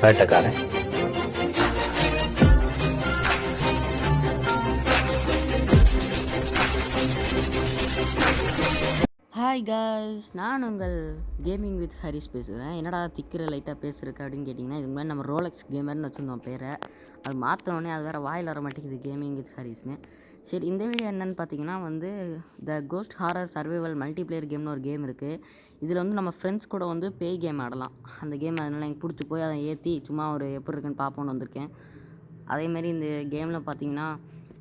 வேட்டக்காரன். Hi guys, நான் உங்கள் gaming with Haris பேசுகிறேன். என்னடா திக்கிற லைட்டாக பேசுகிறக்கு அப்படின்னு கேட்டிங்கன்னா, இதுக்கு முன்னாடி நம்ம ரோலக்ஸ் கேமர்னு வச்சுருந்தோம் பேரை. அது மாற்றினோடனே அது வேறு வாயில் வர மாட்டேங்குது கேமிங் வித் ஹரிஸ்னு. சரி, இந்த வீடியோ என்னென்னு பார்த்தீங்கன்னா த கோஸ்ட் ஹாரர் சர்வைவல் மல்டிப்ளேயர் கேம்னு ஒரு கேம் இருக்குது. இதில் நம்ம ஃப்ரெண்ட்ஸ் கூட பேய் கேம் ஆடலாம். அந்த கேம் அதனால் எனக்கு பிடிச்சி போய் அதை ஏற்றி சும்மா ஒரு எப்படி இருக்குன்னு பார்ப்போன்னு வந்திருக்கேன். அதேமாரி இந்த கேமில் பார்த்தீங்கன்னா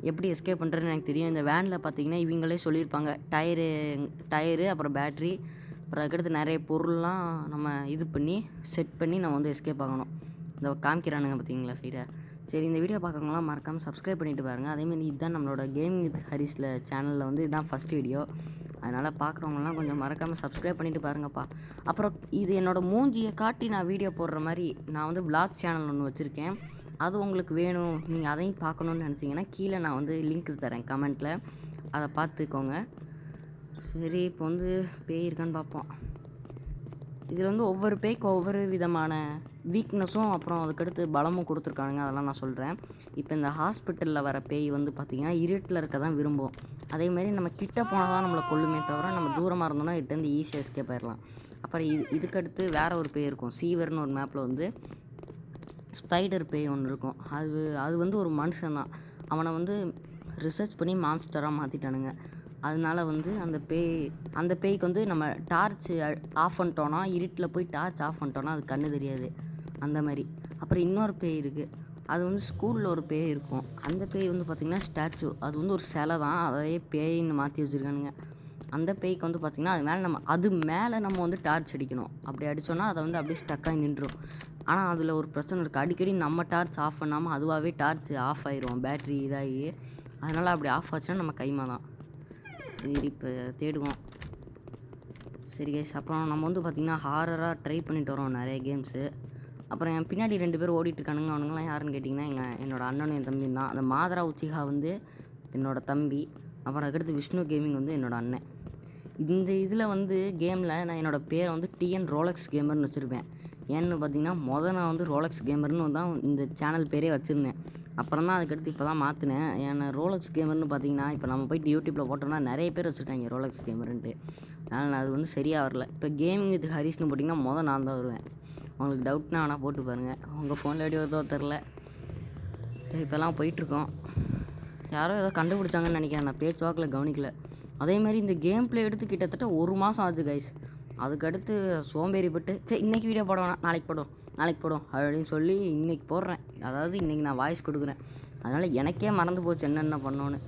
எப்படி எஸ்கேப் பண்ணுறதுன்னு எனக்கு தெரியும். இந்த வேனில் பார்த்தீங்கன்னா இவங்களே சொல்லியிருப்பாங்க, டயரு அப்புறம் பேட்ரி, அப்புறம் அதுக்கடுத்து நிறைய பொருள்லாம் நம்ம இது பண்ணி செட் பண்ணி நம்ம எஸ்கேப் ஆகணும். இந்த காமிக்கிறானுங்க பார்த்தீங்களா சைடை. சரி, இந்த வீடியோ பார்க்குறவங்களாம் மறக்காமல் சப்ஸ்கிரைப் பண்ணிவிட்டு பாருங்கள். அதேமாரி இதுதான் நம்மளோட கேமிங் வித் ஹரிஸில் சேனலில் இதுதான் ஃபஸ்ட் வீடியோ. அதனால் பார்க்குறவங்களாம் கொஞ்சம் மறக்காமல் சப்ஸ்கிரைப் பண்ணிவிட்டு பாருங்கப்பா. அப்புறம் இது என்னோடய மூஞ்சியை காட்டி நான் வீடியோ போடுற மாதிரி நான் விளாக் சேனல் ஒன்று வச்சுருக்கேன். அது உங்களுக்கு வேணும், நீங்கள் அதையும் பார்க்கணுன்னு நினச்சிங்கன்னா கீழே நான் லிங்க் தரேன் கமெண்ட்டில், அதை பார்த்துக்கோங்க. சரி, இப்போ பேய் இருக்கான்னு பார்ப்போம். இதில் ஒவ்வொரு பேய்க்கு ஒவ்வொரு விதமான வீக்னஸும் அப்புறம் அதுக்கடுத்து பலமும் கொடுத்துருக்கானுங்க. அதெல்லாம் நான் சொல்கிறேன். இப்போ இந்த ஹாஸ்பிட்டலில் வர பேய் பார்த்திங்கன்னா இருட்டில் இருக்க தான் விரும்பும். அதேமாரி நம்ம கிட்ட போனால் தான் நம்மளை கொல்லுமே தவிர, நம்ம தூரமாக இருந்தோம்னா இட்டேருந்து ஈஸியாக எஸ்கேப் ஆயிடலாம். அப்புறம் இதுக்கடுத்து வேறு ஒரு பேய் இருக்கும். சீவர்னு ஒரு மேப்பில் ஸ்பைடர் பேய் ஒன்று இருக்கும். அது ஒரு மனுஷன் தான். அவனை ரிசர்ச் பண்ணி மான்ஸ்டராக மாற்றிட்டானுங்க. அதனால அந்த பேய்க்கு நம்ம டார்ச் ஆஃப் பண்ணிட்டோன்னா, இருட்டில் போய் டார்ச் ஆஃப் பண்ணிட்டோன்னா அது கண்ணு தெரியாது, அந்த மாதிரி. அப்புறம் இன்னொரு பேய் இருக்குது. அது ஸ்கூலில் ஒரு பேய் இருக்கும். அந்த பேய் பார்த்திங்கன்னா ஸ்டாச்சு. அது ஒரு சிலை தான், அதையே பேயின்னு மாற்றி வச்சுருக்கானுங்க. அந்த பேய்க்கு பார்த்திங்கன்னா அது மேலே நம்ம டார்ச் அடிக்கணும். அப்படி அடித்தோன்னா அதை அப்படியே ஸ்டக்காகி நின்றுடும். ஆனால் அதில் ஒரு பிரச்சனை இருக்குது. அடிக்கடி நம்ம டார்ச் ஆஃப் பண்ணாமல் அதுவாகவே டார்ச் ஆஃப் ஆயிரும், பேட்ரி இதாகி. அதனால் அப்படி ஆஃப் ஆச்சுன்னா நம்ம கைமா தான். சரி, இப்போ தேடுவோம். சரி கைஸ், அப்புறம் நம்ம பார்த்திங்கன்னா ஹாரராக ட்ரை பண்ணிட்டு வரோம் நிறைய கேம்ஸு. அப்புறம் என் பின்னாடி 2 பேர் ஓடிட்டுருக்கானுங்க. அவனுங்களாம் யாருன்னு கேட்டிங்கன்னா என்னோடய அண்ணனும் என் தம்பி தான். அந்த மாதரா உச்சிகா என்னோடய தம்பி. அப்புறம் அதுக்கடுத்து விஷ்ணு கேமிங் என்னோடய அண்ணன். இந்த இதில் கேமில் நான் என்னோடய பேரை டிஎன் ரோலக்ஸ் கேமர்னு வச்சுருப்பேன். ஏன்னு பார்த்தீங்கன்னா நான் ரோலக்ஸ் கேமர்னு தான் இந்த சேனல் பேரே வச்சுருந்தேன். அப்புறம் தான் அதுக்கடுத்து இப்போ தான் மாற்றினேன். ஏன்னா ரோலக்ஸ் கேமர்னு பார்த்தீங்கன்னா இப்போ நம்ம போய்ட்டு யூடியூப்பில் போட்டோம்னா நிறைய பேர் வச்சுருக்காங்க ரோலக்ஸ் கேமருன்ட்டு. அதனால் நான் அது சரியாக வரல. இப்போ கேமிங் வித் ஹரிஸ்னு போட்டிங்கன்னா நான் தான் வருவேன். உங்களுக்கு டவுட்னா ஆனால் போட்டு பாருங்கள். உங்கள் ஃபோனில் எப்படி வருதோ தெரில. சரி, இப்போல்லாம் போயிட்டுருக்கோம். யாரோ ஏதோ கண்டுபிடிச்சாங்கன்னு நினைக்கிறேன், நான் பேச்சுவாக்கில் கவனிக்கல. அதேமாதிரி இந்த கேம் ப்ளே எடுத்து கிட்டத்தட்ட 1 மாதம் ஆச்சு கைஸ். அதுக்கடுத்து சோம்பேறிப்பட்டு சரி இன்றைக்கி வீடியோ போட வேணாம், நாளைக்கு போடும் அப்படின்னு சொல்லி இன்றைக்கி போடுறேன். அதாவது இன்றைக்கி நான் வாய்ஸ் கொடுக்குறேன். அதனால் எனக்கே மறந்து போச்சு என்னென்ன பண்ணோன்னு.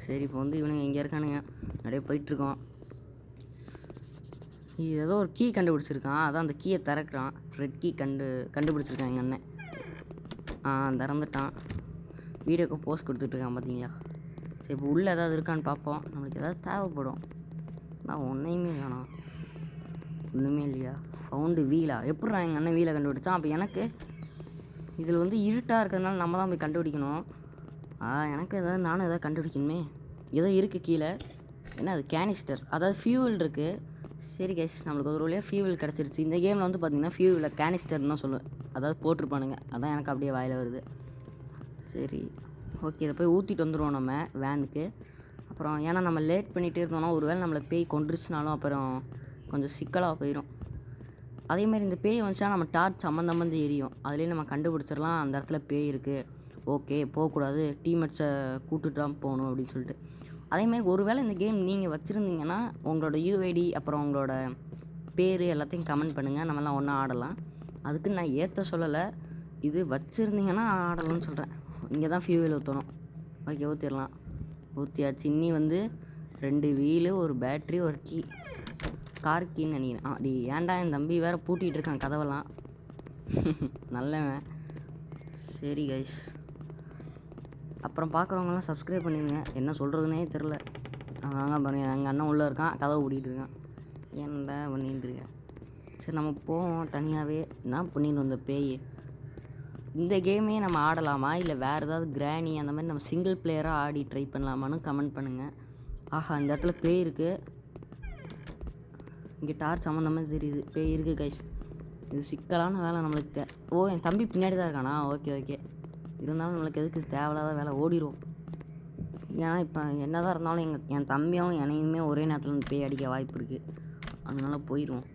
சரி, இப்போ இவனுங்க எங்கே இருக்கானுங்க, அப்படியே போயிட்டுருக்கோம். இது ஏதோ ஒரு கீ கண்டுபிடிச்சிருக்கான். அதான் அந்த கீயை திறக்கிறான். ரெட் கீ கண்டுபிடிச்சிருக்கான் எங்கள் அண்ணன். திறந்துட்டான். வீடியோக்கு போஸ்ட் கொடுத்துட்ருக்கான் பார்த்தீங்களா. சரி, இப்போ உள்ளே ஏதாவது இருக்கான்னு பார்ப்போம். நம்மளுக்கு ஏதாவது தேவைப்படும். நான் ஒன்றையுமே வேணாம், ஒன்றுமே இல்லையா. ஃபவுண்டு வீலா? எப்பட்றா எங்கள் அண்ணன் வீலை கண்டுபிடிச்சான்? அப்போ எனக்கு இதில் இருட்டாக இருக்கிறதுனால நம்ம தான் போய் கண்டுபிடிக்கணும். எனக்கு நானும் எதாவது கண்டுபிடிக்கணுமே. ஏதோ இருக்குது கீழே. என்ன அது? கேனிஸ்டர், அதாவது ஃபியூவல் இருக்குது. சரி கைஸ், நம்மளுக்கு ஒரு வழியாக ஃபியூவல் கிடச்சிருச்சு. இந்த கேமில் பார்த்திங்கன்னா ஃபியூவலில் கேனிஸ்டர்னு தான் சொல்லுவேன். அதாவது போட்டிருப்பானுங்க. அதான் எனக்கு அப்படியே வாயில் வருது. சரி, ஓகே, இதை போய் ஊற்றிட்டு வந்துடுவோம் நம்ம வேனுக்கு. அப்புறம் ஏன்னா நம்ம லேட் பண்ணிகிட்டே இருந்தோம்னா ஒருவேளை நம்மளை பேய் கொண்டுருச்சுனாலும் அப்புறம் கொஞ்சம் சிக்கலாக போயிடும். அதேமாதிரி இந்த பேய் வந்துச்சுன்னா நம்ம டார்ச் சம்மந்தம் எரியும். அதுலேயே நம்ம கண்டுபிடிச்சிடலாம் அந்த இடத்துல பேய் இருக்குது, ஓகே போகக்கூடாது, டீம்மேட்ஸை கூப்பிட்டு தான் போகணும் அப்படின்னு சொல்லிட்டு. அதேமாதிரி ஒருவேளை இந்த கேம் நீங்கள் வச்சுருந்தீங்கன்னா உங்களோட யூஐடி அப்புறம் உங்களோட பேர் எல்லாத்தையும் கமெண்ட் பண்ணுங்கள், நம்மலாம் ஒன்றா ஆடலாம். அதுக்கு நான் ஏற்ற சொல்லலை, இது வச்சுருந்தீங்கன்னா ஆடலாம்னு சொல்கிறேன். இங்கே தான் ஃபியூவல் ஊற்றணும். ஓகே, ஊற்றிடலாம். ஊற்றியாச்சு. இன்னி 2 வீலு, ஒரு பேட்ரி, ஒரு கீ, கார் கீன்னு நினைக்கிறேன். அப்படி ஏன்டா என் தம்பி வேறு பூட்டிகிட்டு இருக்கான் கதவெல்லாம். நல்லவன். சரி கைஸ், அப்புறம் பார்க்குறவங்களாம் சப்ஸ்கிரைப் பண்ணிடுங்க. என்ன சொல்கிறதுனே தெரில. வாங்க பாருங்கள், எங்கள் அண்ணன் உள்ளே இருக்கான், கதவை பூட்டிகிட்டு இருக்கான். ஏன்டா பண்ணிகிட்டு இருக்கேன். சரி, நம்ம போவோம் தனியாகவே. என்ன பண்ணிட்டு வந்த பேய். இந்த கேமே நம்ம ஆடலாமா, இல்லை வேறு ஏதாவது கிராணி அந்த மாதிரி நம்ம சிங்கிள் பிளேயராக ஆடி ட்ரை பண்ணலாமான்னு கமெண்ட் பண்ணுங்கள். ஆஹா, இந்த இடத்துல பேய் இருக்குது. இங்கே டார்ச் சம்மந்தமாக தெரியுது. பேய் இருக்குது கைஸ். இது சிக்கலான வேலை நம்மளுக்கு ஓ என் தம்பி பின்னாடி தான் இருக்கானா? Okay okay. இருந்தாலும் நம்மளுக்கு எதுக்கு தேவையில்லாத வேலை, ஓடிரும். ஏன்னா இப்போ என்ன தான் இருந்தாலும் என் தம்பியும் என்னையுமே ஒரே நேரத்தில் வந்து பேய் அடிக்க வாய்ப்பு இருக்குது. அதனால போயிடுவோம்.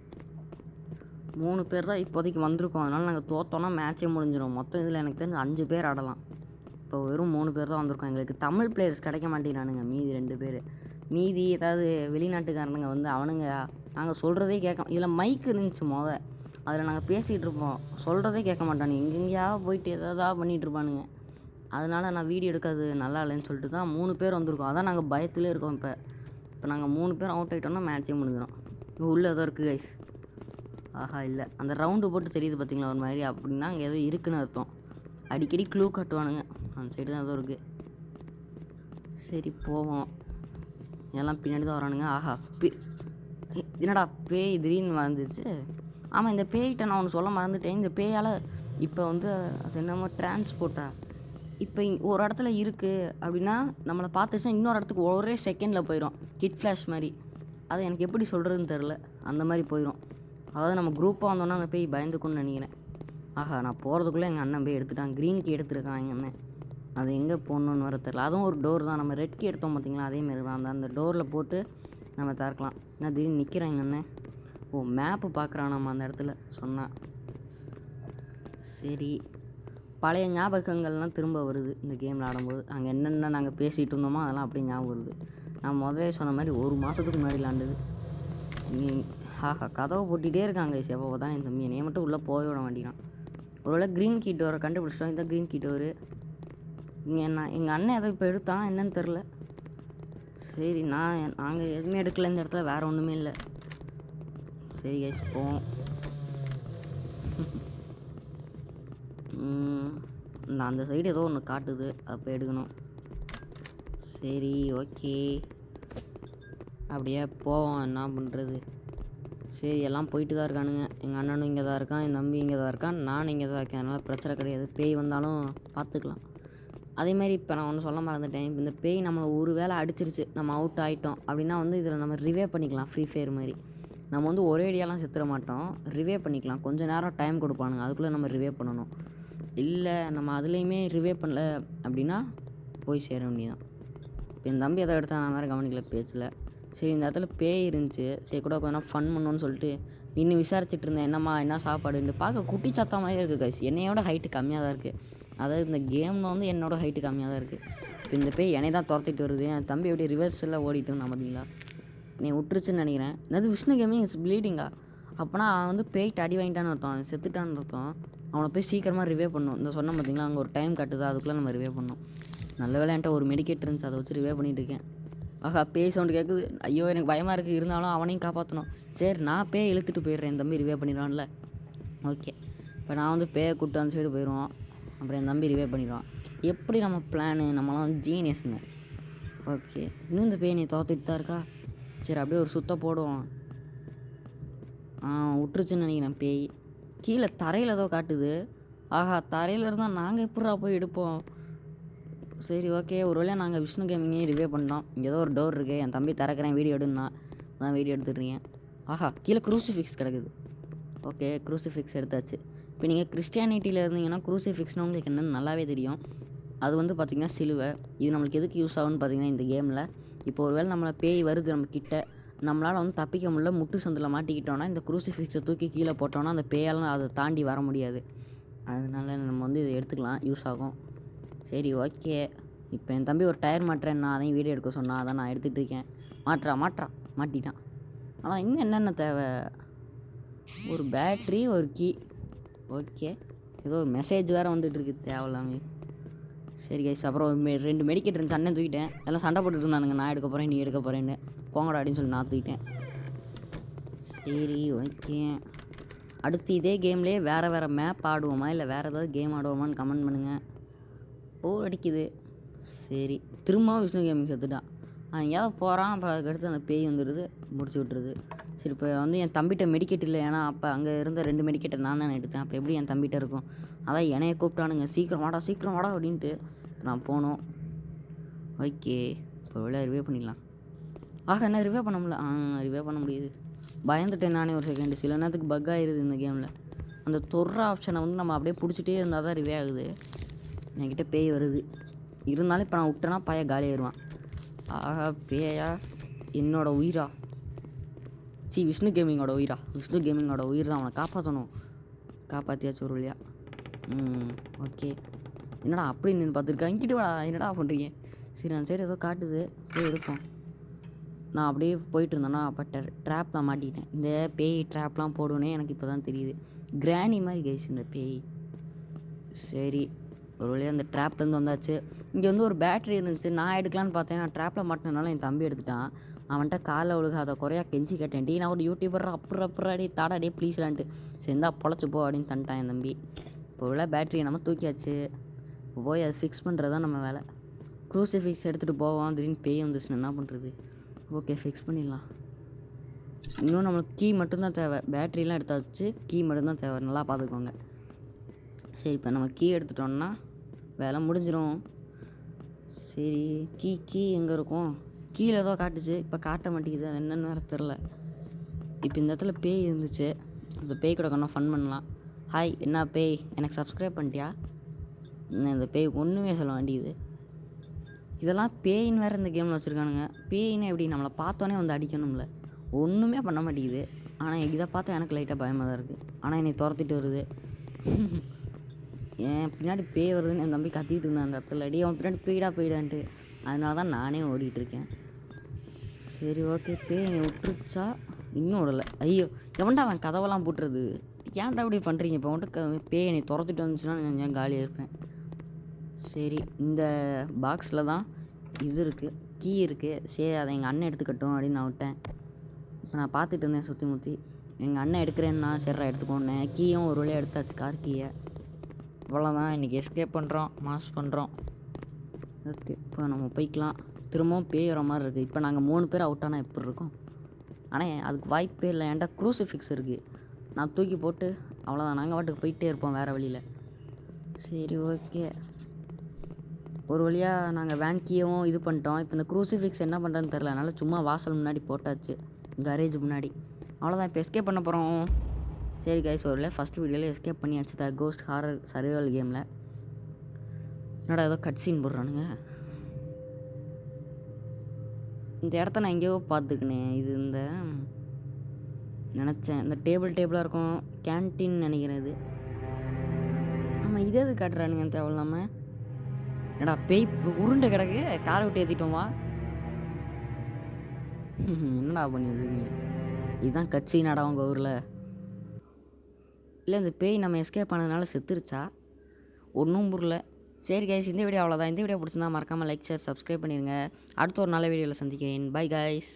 3 பேர் தான் இப்போதைக்கு வந்திருக்கோம். அதனால் நாங்கள் தோற்றோன்னா மேட்சே முடிஞ்சிடும். மொத்தம் இதில் எனக்கு தெரிஞ்சு 5 பேர் ஆடலாம். இப்போ வெறும் 3 பேர் தான் வந்திருக்கோம். எங்களுக்கு தமிழ் பிளேயர்ஸ் கிடைக்க மாட்டேங்கிறானுங்க. மீதி 2 பேர். மீதி ஏதாவது வெளிநாட்டுக்காரனுங்க வந்து அவனுங்க நாங்கள் சொல்கிறதே கேட்க, இதில் மைக் இருந்துச்சு அதில் நாங்கள் பேசிகிட்டு இருப்போம். சொல்கிறதே கேட்க மாட்டானுங்க. எங்கெங்கேயாவது போயிட்டு எதாவது பண்ணிகிட்டு இருப்பானுங்க. அதனால் நான் வீடியோ எடுக்கிறது நல்லா இல்லைன்னு சொல்லிட்டு தான் 3 பேர் வந்திருக்கோம். அதான் நாங்கள் பயத்திலே இருக்கோம். இப்போ நாங்கள் 3 பேர் அவுட் ஆகிட்டோம்னா மேட்சே முடிஞ்சிடும். உள்ளே ஏதோ இருக்குது கைஸ். ஆஹா இல்லை, அந்த ரவுண்டு போட்டு தெரியுது பார்த்தீங்களா ஒரு மாதிரி, அப்படின்னா அங்கே ஏதோ இருக்குன்னு அர்த்தம். அடிக்கடி க்ளூ கட்டுவானுங்க. அந்த சைடு தான் ஏதோ இருக்குது. சரி போவோம். எல்லாம் பின்னாடி தான் வரானுங்க. ஆஹா என்னடா பேய் திடீர்னு வந்துச்சு. ஆமாம், இந்த பேய்கிட்ட நான் ஒன்று சொல்ல மறந்துட்டேன். இந்த பேயால் இப்போ வந்து அது என்னமோ டிரான்ஸ்போர்ட்டா, இப்போ ஒரு இடத்துல இருக்குது அப்படின்னா நம்மளை பார்த்துச்சுன்னா இன்னொரு இடத்துக்கு ஒரே செகண்டில் போயிடும். கிட் ஃப்ளாஷ் மாதிரி. அதை எனக்கு எப்படி சொல்கிறதுன்னு தெரில. அந்த மாதிரி போயிடும். அதாவது நம்ம குரூப்பாக வந்தோன்னா அந்த பேய் பயந்துக்குன்னு நினைக்கிறேன். ஆஹா, நான் போகிறதுக்குள்ளே எங்கள் அண்ணன் போய் எடுத்துட்டான். க்ரீன் கீ எடுத்துருக்கான் எங்கள் அண்ணன். அது எங்கே போடணுன்னு வர தெரில. அதுவும் ஒரு டோர் தான். நம்ம ரெட் கீ எடுத்தோம் பார்த்திங்களா, அதேமாரி தான். அந்த டோரில் போட்டு நம்ம திறக்கலாம். நான் திடீர்னு நிற்கிறேன் எங்கள் அண்ணன். ஓ மேப்பு பார்க்குறான் நம்ம அந்த இடத்துல சொன்னான். சரி, பழைய ஞாபகங்கள்லாம் திரும்ப வருது இந்த கேமில் ஆடும்போது. அங்கே என்னென்ன நாங்கள் பேசிகிட்டு இருந்தோமோ அதெல்லாம் அப்படியே ஞாபகம் வருது. நான் முதலே சொன்ன மாதிரி 1 மாதத்துக்கு முன்னாடி விளாண்டுது. ஆஹா, கதவை போட்டிகிட்டே இருக்காங்க. எப்போ தான் என் தம்பி என்னையை மட்டும் உள்ளே போக விட மாட்டேங்கிறான். ஒருவேளை க்ரீன் கீ டோரை கண்டுபிடிச்சிட்டோம். இந்த க்ரீன் கீ டோரு இங்கே எங்கள் அண்ணன் எதை இப்போ எடுத்தான் என்னன்னு தெரில. சரி, நாங்கள் எதுவுமே எடுக்கல இந்த இடத்துல. வேறு ஒன்றுமே இல்லை. சரி கைஸ் போவோம். அந்த சைடு ஏதோ ஒன்று காட்டுது, அப்போ எடுக்கணும். சரி ஓகே, அப்படியே போவோம். என்ன பண்ணுறது. சரி, எல்லாம் போயிட்டு தான் இருக்கானுங்க. எங்கள் அண்ணனும் இங்கே தான் இருக்கான், என் தம்பி இங்கே தான் இருக்கான், நானும் இங்கே தான் இருக்கேன். அதனால் பிரச்சனை கிடையாது. பேய் வந்தாலும் பார்த்துக்கலாம். அதேமாதிரி இப்போ நான் ஒன்று சொல்ல மறந்துட்டேன். இப்போ இந்த பேய் நம்மளை ஒரு வேளை அடிச்சிருச்சு, நம்ம அவுட் ஆகிட்டோம் அப்படின்னா வந்து இதில் நம்ம ரிவே பண்ணிக்கலாம். ஃப்ரீ ஃபயர் மாதிரி நம்ம வந்து ஒரே அடியாலாம் செத்துற மாட்டோம். ரிவே பண்ணிக்கலாம். கொஞ்சம் நேரம் டைம் கொடுப்பானுங்க, அதுக்குள்ளே நம்ம ரிவே பண்ணணும். இல்லை நம்ம அதுலேயுமே ரிவே பண்ணல அப்படின்னா போய் சேர வேண்டியதான். இப்போ என் தம்பி எதை எடுத்தால் நான் வேறு கவனிக்கல பேச்சில். சரி, இந்த இடத்துல பேய் இருந்துச்சு. சரி கூட கொஞ்சம் ஃபன் பண்ணணும்னு சொல்லிட்டு நின்று விசாரிச்சுட்டு இருந்தேன். என்னம்மா என்ன சாப்பாடுன்னு. பார்க்க குட்டி சத்தா மாதிரியே இருக்குது கைஸ். என்னையோட ஹைட்டு கம்மியாக தான் இருக்குது. அதாவது இந்த கேமில் வந்து என்னோட ஹைட்டு கம்மியாக தான் இருக்குது. இப்போ இந்த பேய் என்னை தான் துரத்திட்டு வருது. என் தம்பி எப்படி ரிவர்ஸில் ஓடிட்டு இருந்தான் பார்த்தீங்களா. நீ விட்டுருச்சுன்னு நினைக்கிறேன். என்னது விஷ்ணு கேமிங் இஸ் ப்ளீடிங்கா? அப்போனா அவன் வந்து பேய்ட்டு அடி வாங்கிட்டான்னு அர்த்தம். அவன் செத்துட்டான்னு அர்த்தம். அவனை போய் சீக்கிரமாக ரிவே பண்ணணும். இந்த சொன்ன பார்த்தீங்களா, அங்கே ஒரு டைம் கட்டுது, அதுக்குள்ளே நம்ம ரிவே பண்ணணும். நல்ல வேலை என்கிட்ட ஒரு மெடிக்கேட் இருந்துச்சு, அதை வச்சு ரிவே பண்ணிகிட்டு இருக்கேன். ஆஹா, பேய் சவுண்டு கேட்குது. ஐயோ எனக்கு பயமாக இருக்குது. இருந்தாலும் அவனையும் காப்பாற்றணும். சரி, நான் பேய் இழுத்துட்டு போயிடுறேன். என் தம்பி ரிவே பண்ணிடுவான்ல. ஓகே, இப்போ நான் வந்து பேயை கூப்பிட்டு அந்த சைடு போயிடுவோம். அப்புறம் என் தம்பி ரிவே பண்ணிடுவான். எப்படி நம்ம பிளானு, நம்மளாம் வந்து ஜீனியஸுங்க. ஓகே, இன்னும் இந்த பேய் நீ தோத்துட்டு தான் இருக்கா. சரி, அப்படியே ஒரு சுத்த போடுவோம். விட்டுருச்சுன்னு நினைக்கிறேன் பேய். கீழே தரையில் ஏதோ காட்டுது. ஆஹா, தரையில் இருந்தால் நாங்கள் எப்படா போய் எடுப்போம். சரி ஓகே, ஒரு வேளை நாங்கள் விஷ்ணு கேமிங்கே ரிவே பண்ணோம். இங்கே ஏதோ ஒரு டோர் இருக்குது. என் தம்பி திறக்கிறேன், வீடியோ எடுன்னா அதான் வீடியோ எடுத்துட்ருக்கேன். ஆஹா, கீழே க்ரூசிஃபிக்ஸ் கிடக்குது. ஓகே, க்ரூசிஃபிக்ஸ் எடுத்தாச்சு. இப்போ நீங்கள் கிறிஸ்டியானிட்டியில் இருந்தீங்கன்னா க்ரூசிஃபிக்ஸ்னால் உங்களுக்கு என்னென்னு நல்லாவே தெரியும். அது வந்து பார்த்திங்கன்னா சிலுவை. இது நம்மளுக்கு எதுக்கு யூஸ் ஆகுன்னு பார்த்தீங்கன்னா, இந்த கேமில் இப்போ ஒரு வேளை நம்மளை பேய் வருது நம்ம கிட்ட, நம்மளால் வந்து தப்பிக்க முடியல, முட்டு சந்தில் மாட்டிக்கிட்டோன்னா இந்த க்ரூசிஃபிக்ஸை தூக்கி கீழே போட்டோன்னா அந்த பேயால் அதை தாண்டி வர முடியாது. அதனால நம்ம வந்து இதை எடுத்துக்கலாம், யூஸ் ஆகும். சரி ஓகே, இப்போ என் தம்பி ஒரு டயர் மாட்டுறேன்னா அதையும் வீடியோ எடுக்க சொன்னான். அதான் நான் எடுத்துகிட்டு இருக்கேன். மாட்டிட்டான். ஆனால் இன்னும் என்னென்ன தேவை, ஒரு பேட்ரி, ஒரு கீ. ஓகே, ஏதோ ஒரு மெசேஜ் வேறு வந்துட்டுருக்கு தேவையில்லாமே. சரி கைஸ், அப்புறம் 2 மெடிக்கெட் இருந்துச்சு, அண்ணன் தூக்கிட்டேன். எல்லாம் சண்டை போட்டுட்டு இருந்தானுங்க, நான் எடுக்க போகிறேன் நீ எடுக்க போகிறேன்னு. போங்கடா அப்படின்னு சொல்லி நான் தூக்கிட்டேன். சரி ஓகே, அடுத்து இதே கேம்லேயே வேறு மேப் ஆடுவோமா இல்லை வேறு ஏதாவது கேம் ஆடுவோமான்னு கமெண்ட் பண்ணுங்கள். போர் அடிக்குது. சரி, திரும்பவும் விஷ்ணு கேமிங் செத்துட்டான். எங்கேயாவது போகிறான், அப்புறம் அதுக்கடுத்து அந்த பேய் வந்துடுது, முடிச்சு விட்டுருது. சரி, இப்போ வந்து என் தம்பிகிட்ட மெடிக்கெட் இல்லை. ஏன்னா அப்போ அங்கே இருந்த 2 மெடிக்கெட்டை நான் தானே எடுத்தேன். அப்போ எப்படி என் தம்பிகிட்ட இருக்கும். அதான் என்னையை கூப்பிட்டானுங்க, சீக்கிரம் வாடா அப்படின்ட்டு. நான் போனோம். ஓகே, இப்போ விளையா ரிவே பண்ணிடலாம். ஆக என்ன ரிவே பண்ண முடியல. ரிவே பண்ண முடியுது. பயந்துட்டேன் நானே ஒரு செகண்டு. சில நேரத்துக்கு பக் ஆகிடுது இந்த கேமில். அந்த தொடுற ஆப்ஷனை வந்து நம்ம அப்படியே பிடிச்சிட்டே இருந்தால் தான் ரிவே ஆகுது. என்கிட்ட பேய் வருது. இருந்தாலும் இப்போ நான் விட்டேன்னா பையன் காலியாயிருவான். ஆஹா பேயா என்னோடய உயிரா? விஷ்ணு கேமிங்கோட உயிரா? விஷ்ணு கேமிங்கோட உயிர் தான். அவனை காப்பாற்றணும். காப்பாற்றியாச்சும் ஒரு வழியா. ஓகே. என்னடா அப்படி நின்று பார்த்துருக்கேன். இங்கிட்டு வாடா. என்னடா பண்ணுறீங்க? சரி அந்த சைடு ஏதோ காட்டுது. போய் எடுப்போம். நான் அப்படியே போயிட்டு இருந்தேன்னா அப்போ ட்ராப்லாம் மாட்டிக்கிட்டேன். இந்த பேய் ட்ராப்லாம் போடுவேனே எனக்கு இப்போ தான் தெரியுது. கிராணி மாதிரி கைஸ் இந்த பேய். சரி ஒரு வழியாக அந்த ட்ராப்லேருந்து வந்தாச்சு. இங்கே வந்து ஒரு பேட்ரி இருந்துச்சு. நான் எடுக்கலான்னு பார்த்தேன். நான் ட்ராப்பில் மாட்டினதுனால என் தம்பி எடுத்துட்டான். அவன்கிட்ட காலில் விழுகாத குறையா கெஞ்சி கேட்டேன். டீ நான் ஒரு யூடியூபர் அப்புறாடி தாடாடே ப்ளீஸ்லான்ட்டு சேர்ந்தா பொழைச்சி போ அப்படின்னு தந்துட்டான் என் தம்பி. இப்போ உள்ள பேட்ரியை நம்ம தூக்கியாச்சு. இப்போ போய் அதை ஃபிக்ஸ் பண்ணுறது தான் நம்ம வேலை. க்ரூசிஃபிக்ஸ் எடுத்துகிட்டு போவோம். திடீர்னு பேய் வந்துச்சுன்னா என்ன பண்ணுறது? ஓகே ஃபிக்ஸ் பண்ணிடலாம். இன்னும் நம்மளுக்கு கீ மட்டும்தான் தேவை. பேட்ரிலாம் எடுத்தாச்சு. கீ மட்டும்தான் தேவை. நல்லா பார்த்துக்கோங்க. சரி இப்போ நம்ம கீ எடுத்துட்டோம்னா வேலை முடிஞ்சிடும். சரி கீ எங்கே இருக்கும்? கீழே ஏதோ காட்டுச்சு. இப்போ காட்ட மாட்டேங்குது. அது என்னென்னு வேறு தெரில. இப்போ இந்த இடத்துல பேய் இருந்துச்சு. அந்த பேய் கூட கொஞ்சம் ஃபன் பண்ணலாம். ஹாய் என்ன பேய், எனக்கு சப்ஸ்கிரைப் பண்ணிட்டியா? இந்த பேய் ஒன்றுமே சொல்ல வேண்டியது. இதெல்லாம் பேயின்னு வேறு இந்த கேமில் வச்சுருக்கானுங்க. பேயின்னு எப்படி நம்மளை பார்த்தோன்னே வந்து அடிக்கணும்ல. ஒன்றுமே பண்ண மாட்டேங்குது. ஆனால் இதை பார்த்தா எனக்கு லைட்டாக பயமாக தான் இருக்குது. ஆனால் என்னை துரத்திட்டு வருது. என் பின்னாடி பேய் வருதுன்னு என் தம்பி கத்திட்டு இருந்தேன் அந்த இடத்துல. அடி அவன் பின்னாடி போயிடான்ட்டு. அதனால தான் நானே ஓடிட்டுருக்கேன். சரி ஓகே பேய் என்னை விட்டுருச்சா? இன்னும் விடலை. ஐயோ எவன்டா அவன் கதவெல்லாம் போட்டுறது? ஏன்டா இப்படி பண்ணுறீங்க? இப்போ வந்துட்டு பேய் என்னை துரத்திட்டு வந்துச்சுன்னா நான் காலியாக இருப்பேன். சரி இந்த பாக்ஸில் தான் இது இருக்குது, கீ இருக்குது. சரி அதை எங்கள் அண்ணன் எடுத்துக்கட்டும் அப்படின்னு நான் விட்டேன். இப்போ நான் பார்த்துட்டு இருந்தேன் சுற்றி முற்றி. எங்கள் அண்ணன் எடுக்கிறேன்னா சரிடா எடுத்துக்கோன்னேன். கீயும் ஒரு வழியாக எடுத்தாச்சு, கார் கீயை. அவ்வளோதான். இன்றைக்கி எஸ்கேப் பண்ணுறோம், மாஸ் பண்ணுறோம். ஓகே இப்போ நம்ம போய்க்கலாம். திரும்பவும் பேய் வர மாதிரி இருக்குது. இப்போ நாங்கள் 3 பேர் அவுட் ஆனால் எப்படி இருக்கும்? ஆனால் அதுக்கு வாய்ப்பே இல்லை. ஏன்டா க்ரூசிஃபிக்ஸ் இருக்குது. நான் தூக்கி போட்டு அவ்வளோதான். நாங்கள் வாட்டுக்கு போயிட்டே இருப்போம் வேறு வழியில். சரி ஓகே ஒரு வழியாக நாங்கள் வேன் கீயவும் இது பண்ணிட்டோம். இப்போ இந்த க்ரூசிஃபிக்ஸ் என்ன பண்ணுறதுன்னு தெரில. அதனால் சும்மா வாசல் முன்னாடி போட்டாச்சு, கரேஜ் முன்னாடி. அவ்வளோதான். இப்போ எஸ்கேப் பண்ண போகிறோம். சரி கைஸ் ஒரு ஃபஸ்ட் வீடியோவில் எஸ்கேப் பண்ணியாச்சு த கோஸ்ட் ஹாரர் சர்வைவல் கேமில். என்னடா ஏதோ கட் சீன் போடுறானுங்க. இந்த இடத்த நான் எங்கேயோ பார்த்துக்கினேன். இது இந்த நினச்சேன் இந்த டேபிளாக இருக்கும், கேன்டீன் நினைக்கிறேன் இது. ஆமாம் இது எது காட்டுறானுங்க தேவையில்லாமல். என்னடா பேய் உருண்டை கிடக்கு, காரை விட்டு ஏற்றிட்டோமா? என்னடா பண்ணி வச்சுருக்கீங்க? இதுதான் கட்சி நடா உங்கள் ஊரில். இல்லை இந்த பேய் நம்ம எஸ்கேப் ஆனதுனால செத்துருச்சா? ஒன்றும் புரியல. சரி கைஸ் இந்த வீடியோ அவ்வளோதான். இந்த வீடியோ பிடிச்சிருந்தா மறக்காமல் லைக் ஷேர் சப்ஸ்கிரைப் பண்ணிடுங்க. அடுத்த ஒரு நல்ல வீடியோவில் சந்திக்கிறேன். Bye guys.